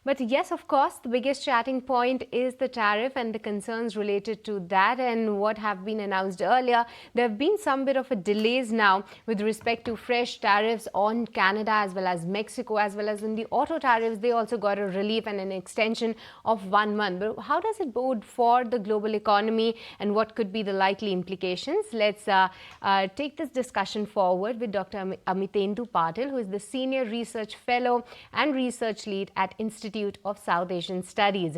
But yes, of course, the biggest chatting point is the tariff and the concerns related to that and what have been announced earlier. There have been some bit of a delays now with respect to fresh tariffs on Canada as well as Mexico, as well as in the auto tariffs. They also got a relief and an extension of 1 month. But how does it bode for the global economy and what could be the likely implications? Let's take this discussion forward with Dr. Amitendu Palit, who is the Senior Research Fellow and Research Lead at Institute of South Asian Studies.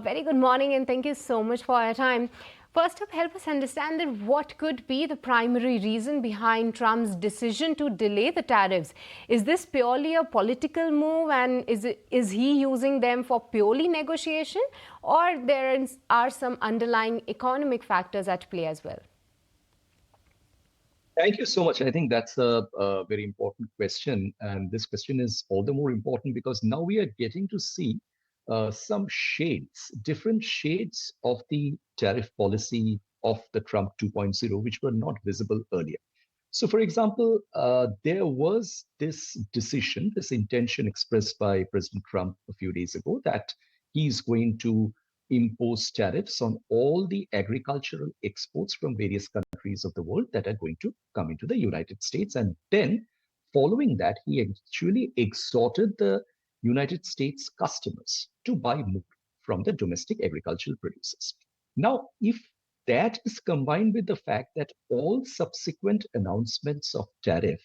Very good morning and thank you so much for your time. First up, help us understand that what could be the primary reason behind Trump's decision to delay the tariffs. Is this purely a political move, and is he using them for purely negotiation, or there are some underlying economic factors at play as well? Thank you so much. I think that's a very important question. And this question is all the more important because now we are getting to see some shades, different shades of the tariff policy of the Trump 2.0, which were not visible earlier. So, for example, there was this decision, this intention expressed by President Trump a few days ago that he's going to impose tariffs on all the agricultural exports from various countries of the world that are going to come into the United States. And then, following that, he actually exhorted the United States customers to buy more from the domestic agricultural producers. Now, if that is combined with the fact that all subsequent announcements of tariff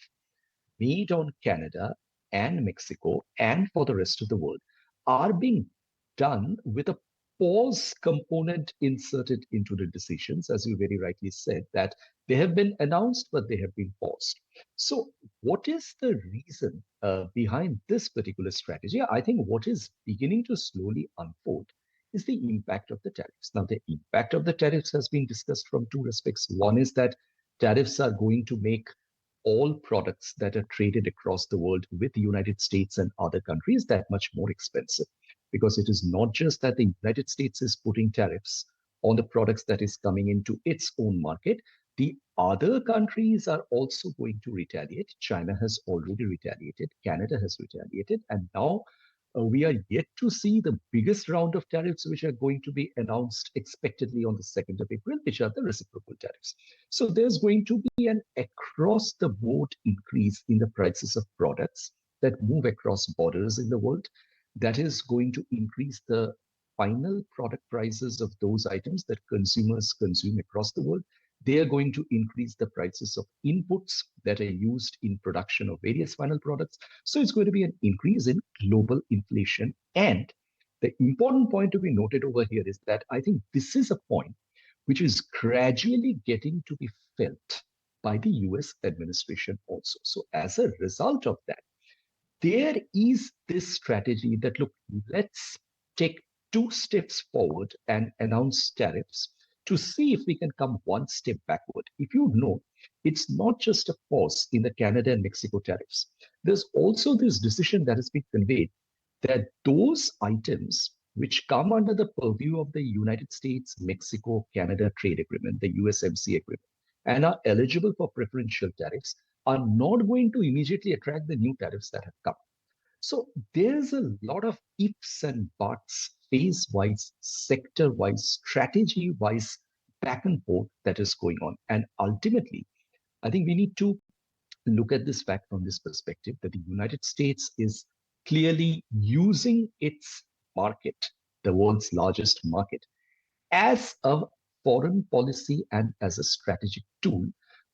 made on Canada and Mexico and for the rest of the world are being done with a pause component inserted into the decisions, as you very rightly said, that they have been announced, but they have been paused. So, what is the reason behind this particular strategy? I think what is beginning to slowly unfold is the impact of the tariffs. Now, the impact of the tariffs has been discussed from two respects. One is that tariffs are going to make all products that are traded across the world with the United States and other countries that much more expensive. Because it is not just that the United States is putting tariffs on the products that is coming into its own market, the other countries are also going to retaliate. China has already retaliated, Canada has retaliated, and now we are yet to see the biggest round of tariffs, which are going to be announced expectedly on the 2nd of April, which are the reciprocal tariffs. So there's going to be an across the board increase in the prices of products that move across borders in the world. That is going to increase the final product prices of those items that consumers consume across the world. They are going to increase the prices of inputs that are used in production of various final products. So it's going to be an increase in global inflation. And the important point to be noted over here is that I think this is a point which is gradually getting to be felt by the US administration also. So as a result of that, there is this strategy that, look, let's take 2 steps forward and announce tariffs to see if we can come 1 step backward. If you know, it's not just a pause in the Canada and Mexico tariffs. There's also this decision that has been conveyed that those items which come under the purview of the United States, Mexico, Canada trade agreement, the USMCA agreement, and are eligible for preferential tariffs are not going to immediately attract the new tariffs that have come. So there's a lot of ifs and buts, phase-wise, sector-wise, strategy-wise back and forth that is going on. And ultimately, I think we need to look at this fact from this perspective that the United States is clearly using its market, the world's largest market, as a foreign policy and as a strategic tool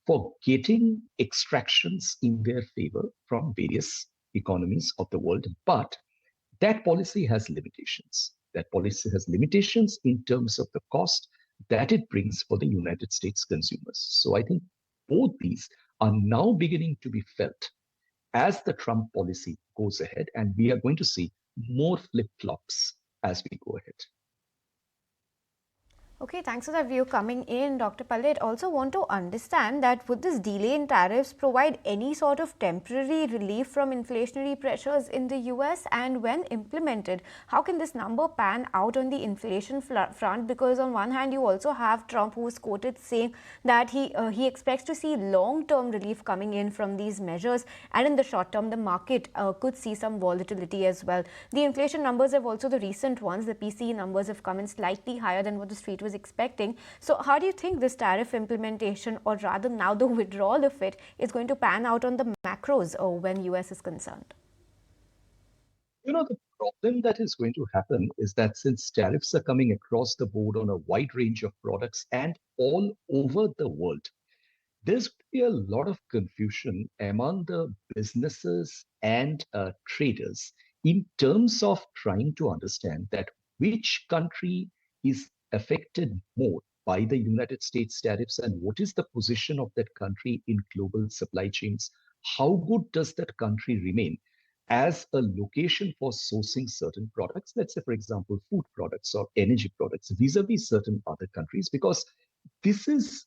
for getting extractions in their favor from various economies of the world. But that policy has limitations. That policy has limitations in terms of the cost that it brings for the United States consumers. So I think both these are now beginning to be felt as the Trump policy goes ahead, and we are going to see more flip-flops as we go ahead. Okay, thanks for that view coming in, Dr. Palit. Also want to understand that would this delay in tariffs provide any sort of temporary relief from inflationary pressures in the US, and when implemented, how can this number pan out on the inflation front? Because on one hand, you also have Trump, who is quoted saying that he expects to see long-term relief coming in from these measures, and in the short term, the market could see some volatility as well. The inflation numbers have also the recent ones. The PCE numbers have come in slightly higher than what the street was expecting. So how do you think this tariff implementation, or rather now the withdrawal of it, is going to pan out on the macros when US is concerned? The problem that is going to happen is that since tariffs are coming across the board on a wide range of products and all over the world, there's going to be a lot of confusion among the businesses and traders in terms of trying to understand that which country is affected more by the United States tariffs and what is the position of that country in global supply chains. How good does that country remain as a location for sourcing certain products? Let's say, for example, food products or energy products vis-a-vis certain other countries, because this is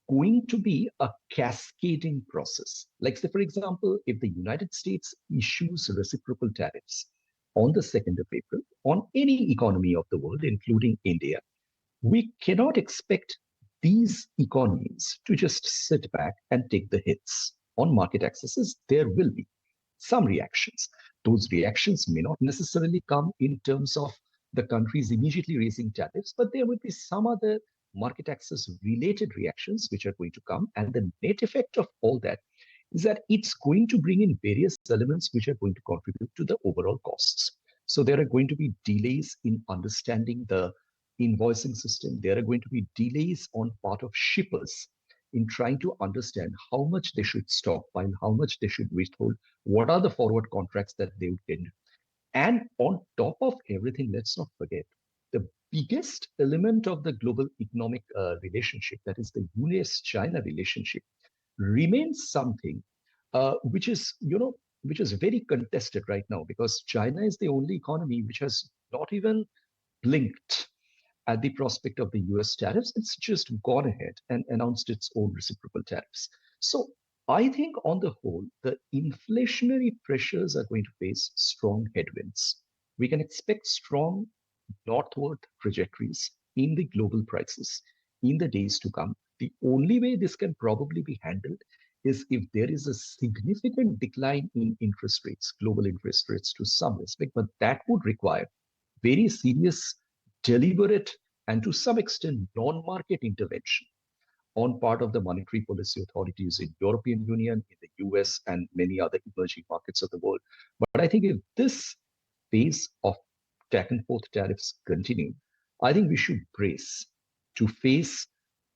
going to be a cascading process. Like, say, for example, if the United States issues reciprocal tariffs on the 2nd of April on any economy of the world, including India, we cannot expect these economies to just sit back and take the hits on market accesses. There will be some reactions. Those reactions may not necessarily come in terms of the countries immediately raising tariffs, but there will be some other market access related reactions which are going to come. And the net effect of all that is that it's going to bring in various elements which are going to contribute to the overall costs. So there are going to be delays in understanding the invoicing system. There are going to be delays on part of shippers in trying to understand how much they should stockpile, how much they should withhold, what are the forward contracts that they would get. And on top of everything, let's not forget the biggest element of the global economic relationship, that is the US-China relationship, remains something which is very contested right now, because China is the only economy which has not even blinked at the prospect of the US tariffs. It's just gone ahead and announced its own reciprocal tariffs. So I think on the whole, the inflationary pressures are going to face strong headwinds. We can expect strong northward trajectories in the global prices in the days to come. The only way this can probably be handled is if there is a significant decline in interest rates, global interest rates to some respect, but that would require very serious, deliberate, and to some extent non-market intervention on part of the monetary policy authorities in European Union, in the US, and many other emerging markets of the world. But I think if this phase of back and forth tariffs continue, I think we should brace to face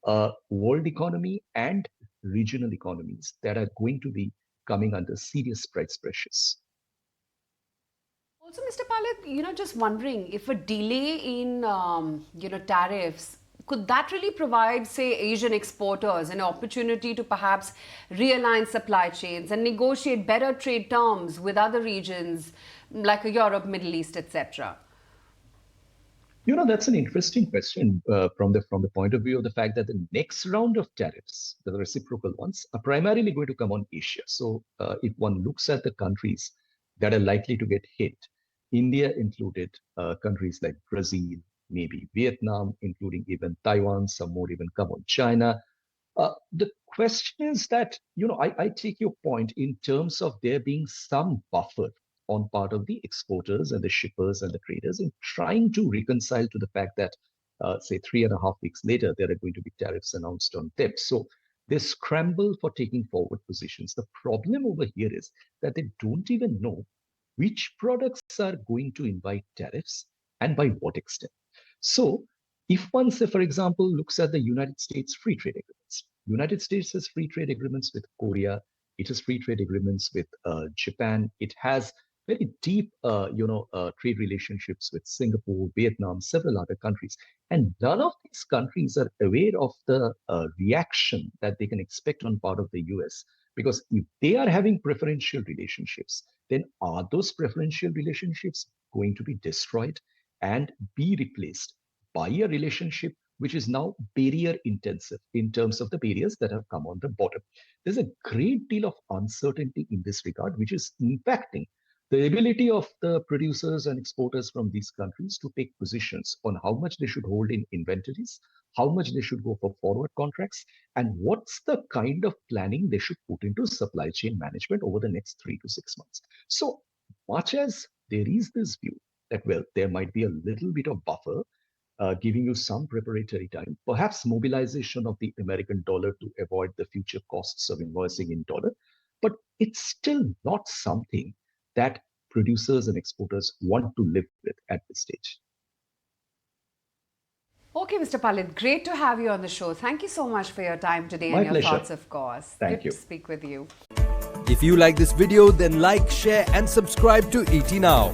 a world economy and regional economies that are going to be coming under serious price pressures. Also, Mr. Palit, just wondering if a delay in, tariffs, could that really provide, say, Asian exporters an opportunity to perhaps realign supply chains and negotiate better trade terms with other regions like Europe, Middle East, etc.? That's an interesting question from the point of view of the fact that the next round of tariffs, the reciprocal ones, are primarily going to come on Asia. So if one looks at the countries that are likely to get hit, India included, countries like Brazil, maybe Vietnam, including even Taiwan, some more even come on China. The question is that, I take your point in terms of there being some buffer on part of the exporters and the shippers and the traders in trying to reconcile to the fact that, say, 3.5 weeks later, there are going to be tariffs announced on them. So they scramble for taking forward positions. The problem over here is that they don't even know which products are going to invite tariffs and by what extent. So if one, say, for example, looks at the United States free trade agreements, United States has free trade agreements with Korea, it has free trade agreements with Japan, it has very deep, trade relationships with Singapore, Vietnam, several other countries. And none of these countries are aware of the reaction that they can expect on part of the US. Because if they are having preferential relationships, then are those preferential relationships going to be destroyed and be replaced by a relationship which is now barrier intensive in terms of the barriers that have come on the bottom. There's a great deal of uncertainty in this regard, which is impacting the ability of the producers and exporters from these countries to take positions on how much they should hold in inventories, how much they should go for forward contracts, and what's the kind of planning they should put into supply chain management over the next 3 to 6 months. So much as there is this view that, well, there might be a little bit of buffer, giving you some preparatory time, perhaps mobilization of the American dollar to avoid the future costs of invoicing in dollar, but it's still not something that producers and exporters want to live with at this stage. Okay, Mr. Palit, great to have you on the show. Thank you so much for your time today My and your pleasure. thoughts, of course. Thank Good you. to speak with you. If you like this video, then like, share and subscribe to ET Now.